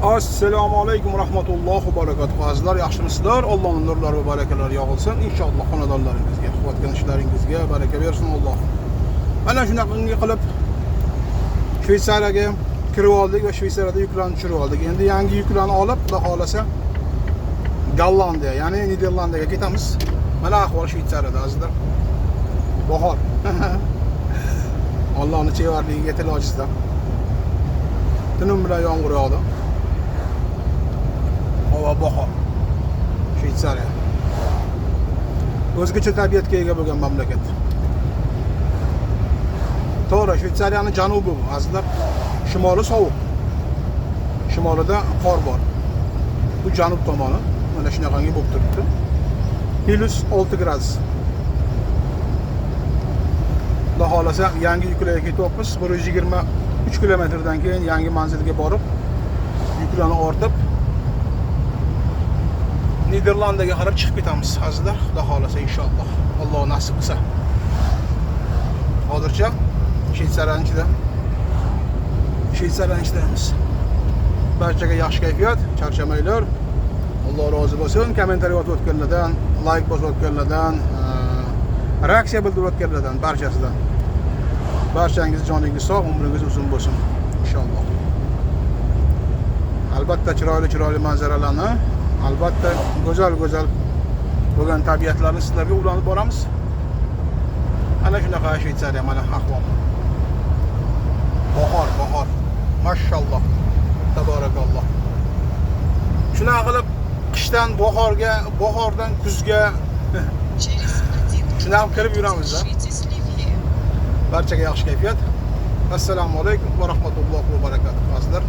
Assalomu alaykum rahmatullohi va barakatuh. Azizlar, yaxshimisizlar? Allohning nurlari va barakalari yog'ilsin. Inshaalloh xonadonlaringizga, qilayotgan ishlaringizga baraka bersin Alloh. Mana shunaqangi qilib Shveysariyaga kirib oldik va Shveysariyada yuklarni tushirib oldik. Endi yangi yuklarni olib, xudo xolasa Gollandiya, ya'ni Niderlandiyaga ketamiz. Mana ahvol Shveysariyada azizlar. Bahor. Allohning chevarligiga tilojizda. Tunum bilan yomg'ir yog'di. Havo bahor. Shveysariya. O'zgacha tabiatga ega bo'lgan mamlakat. To'g'ri, Shveysariyaning janubi bu, azizlar. Shimoli sovuq. Shimolida qor bor. Bu janub tomoni. Mana shunaqangi bo'lib turibdi. -6 gradus. Xudo xolasa yangi yuklarga ketyapmiz. 123 kilometrdan keyin yangi manzilga borib, yuklarni ortib Niderlandiyaga qarab chiqib ketamiz azizlar. Xudo xolasa inshaalloh. Alloh nasib qilsa. Hozircha Shveysariyaning ichidamiz. Barchaga yaxshi kayfiyat, charchamanglar. Alloh rozi bo'lsin. Kommentariy yozib o'tganlardan, like bosib o'tganlardan, reaksiya bildirib o'tganlardan barchasidan. Barchangiz joningiz sog', umringiz uzun bo'lsin inshaalloh. Albatta chiroyli manzaralarni, albatta go'zal bo'lgan tabiatlarni sizlarga ulanib boramiz. Ana shunaqa Shveysariya, mana ahvol. Bahor. Mashalloh. Tabarakalloh. Shunaqa qilib qishdan bahorga, bahordan kuzga shunaqa kirib yuramiz. Barchaga yaxshi kayfiyat. Assalomu alaykum va rahmatullohi va barakatuh azizlar.